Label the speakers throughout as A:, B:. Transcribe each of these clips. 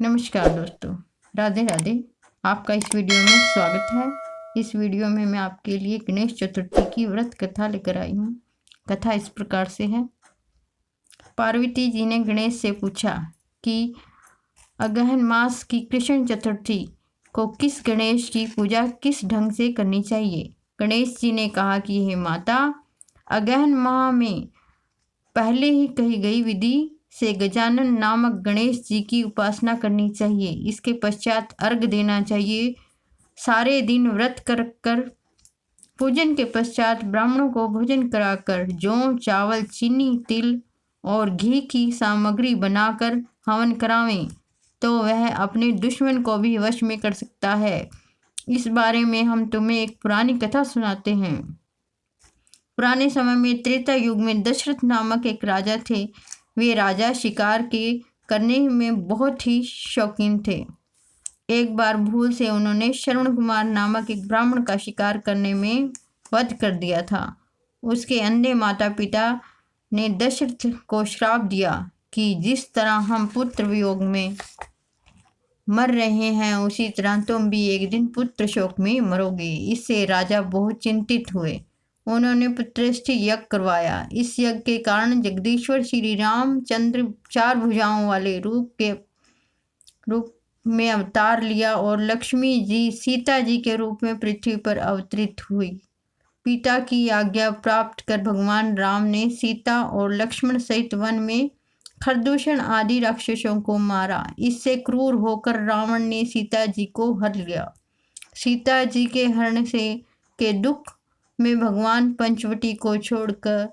A: नमस्कार दोस्तों, राधे राधे। आपका इस वीडियो में स्वागत है। इस वीडियो में मैं आपके लिए गणेश चतुर्थी की व्रत कथा लेकर आई हूँ। कथा इस प्रकार से है। पार्वती जी ने गणेश से पूछा कि अगहन मास की कृष्ण चतुर्थी को किस गणेश की पूजा किस ढंग से करनी चाहिए। गणेश जी ने कहा कि हे माता, अगहन माह में पहले ही कही गई विधि से गजानन नामक गणेश जी की उपासना करनी चाहिए। इसके पश्चात अर्घ देना चाहिए। सारे दिन व्रत कर पूजन के पश्चात ब्राह्मणों को भोजन कराकर जौ, चावल, चीनी, तिल और घी की सामग्री बनाकर हवन करावें तो वह अपने दुश्मन को भी वश में कर सकता है। इस बारे में हम तुम्हें एक पुरानी कथा सुनाते हैं। पुराने समय में त्रेता युग में दशरथ नामक एक राजा थे। वे राजा शिकार के करने में बहुत ही शौकीन थे। एक बार भूल से उन्होंने श्रवण कुमार नामक एक ब्राह्मण का शिकार करने में वध कर दिया था। उसके अंधे माता पिता ने दशरथ को श्राप दिया कि जिस तरह हम पुत्र वियोग में मर रहे हैं उसी तरह तुम भी एक दिन पुत्र शोक में मरोगे। इससे राजा बहुत चिंतित हुए। उन्होंने पुत्रेष्टि यज्ञ करवाया। इस यज्ञ के कारण जगदीश्वर श्री रामचंद्र 4 भुजाओं वाले रूप में अवतार लिया और लक्ष्मी जी सीता जी के रूप में पृथ्वी पर अवतरित हुई। पिता की आज्ञा प्राप्त कर भगवान राम ने सीता और लक्ष्मण सहित वन में खरदूषण आदि राक्षसों को मारा। इससे क्रूर होकर रावण ने सीता जी को हर लिया। सीता जी के हरण से के दुख में भगवान पंचवटी को छोड़कर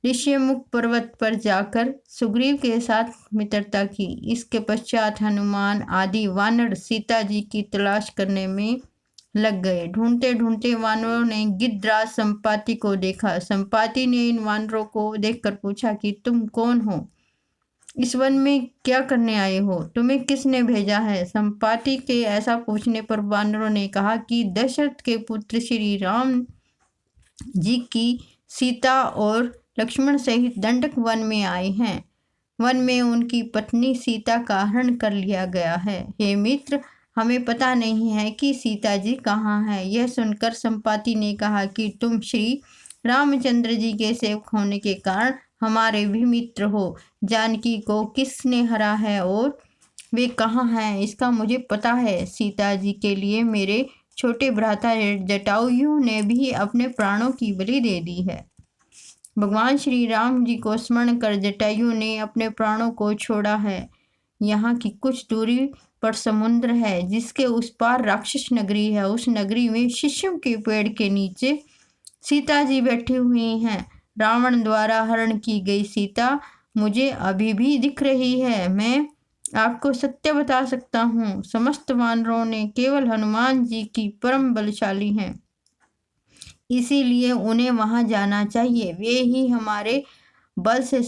A: ऋष्यमुख पर्वत पर जाकर सुग्रीव के साथ मित्रता की। इसके पश्चात हनुमान आदि वानर सीता जी की तलाश करने में लग गए। ढूंढते ढूंढते वानरों ने गिद्धराज संपाति को देखा। संपाति ने इन वानरों को देखकर पूछा कि तुम कौन हो? इस वन में क्या करने आए हो? तुम्हें किसने भेजा है? संपाति के ऐसा पूछने पर वानरों ने कहा कि दशरथ के पुत्र श्री राम जी की सीता और लक्ष्मण सहित दंडक वन में आए हैं। वन में उनकी पत्नी सीता का हरण कर लिया गया है। हे मित्र, हमें पता नहीं है कि सीता जी कहाँ है। यह सुनकर संपाति ने कहा कि तुम श्री रामचंद्र जी के सेवक होने के कारण हमारे भी मित्र हो। जानकी को किसने हरा है और वे कहाँ हैं इसका मुझे पता है। सीता जी के लिए मेरे छोटे भ्राता जटायु ने भी अपने प्राणों की बलि दे दी है। भगवान श्री राम जी को स्मरण कर जटायु ने अपने प्राणों को छोड़ा है। यहाँ की कुछ दूरी पर समुद्र है जिसके उस पार राक्षस नगरी है। उस नगरी में शीशम के पेड़ के नीचे सीता जी बैठी हुई हैं। रावण द्वारा हरण की गई सीता मुझे अभी भी दिख रही है। मैं आपको सत्य बता सकता हूँ। समस्त वानरों ने केवल हनुमान जी की परम बलशाली हैं, इसीलिए उन्हें वहां जाना चाहिए। वे ही हमारे बल से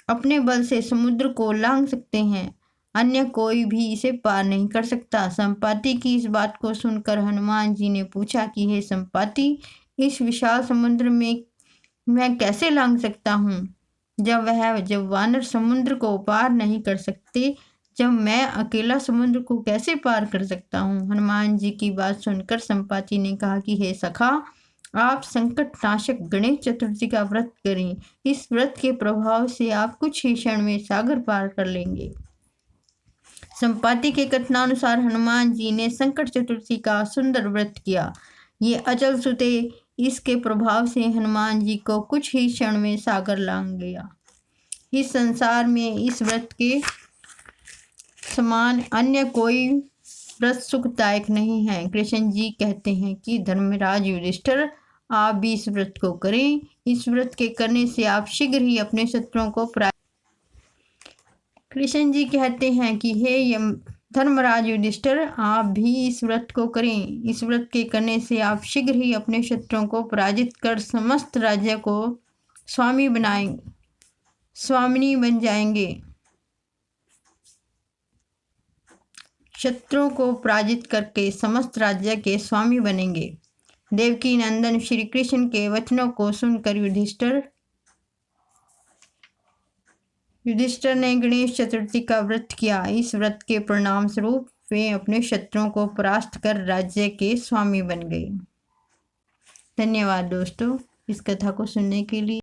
A: अपने बल से समुद्र को लांघ सकते हैं। अन्य कोई भी इसे पार नहीं कर सकता। संपाति की इस बात को सुनकर हनुमान जी ने पूछा कि हे संपाति, इस विशाल समुद्र में मैं कैसे लांघ सकता हूँ? जब वानर समुद्र को पार नहीं कर सकते, जब मैं अकेला समुद्र को कैसे पार कर सकता हूँ? हनुमान जी की बात सुनकर संपाति ने कहा कि हे सखा, आप संकट नाशक गणेश चतुर्थी का व्रत करें। इस व्रत के प्रभाव से आप कुछ ही क्षण में सागर पार कर लेंगे। संपाति के कथनानुसार हनुमान जी ने संकट चतुर्थी का सुंदर व्रत किया। ये अचल सुते इसके प्रभाव से हनुमान जी को कुछ ही क्षण में सागर लांघ गया। इस संसार में इस व्रत के समान अन्य कोई व्रत सुखदायक नहीं है। कृष्ण जी कहते हैं कि धर्मराज युधिष्ठिर, आप भी इस व्रत को करें। इस व्रत के करने से आप शीघ्र ही अपने शत्रुओं को कृष्ण जी कहते हैं कि हे धर्मराज युधिष्ठिर, आप भी इस व्रत को करें। इस व्रत के करने से आप शीघ्र ही अपने शत्रुओं को पराजित कर समस्त राज्य को स्वामिनी बन जाएंगे। शत्रुओं को पराजित करके समस्त राज्य के स्वामी बनेंगे। देवकी नंदन श्री कृष्ण के वचनों को सुनकर युधिष्ठिर ने गणेश चतुर्थी का व्रत किया। इस व्रत के परिणाम स्वरूप वे अपने शत्रुओं को परास्त कर राज्य के स्वामी बन गए। धन्यवाद दोस्तों इस कथा को सुनने के लिए।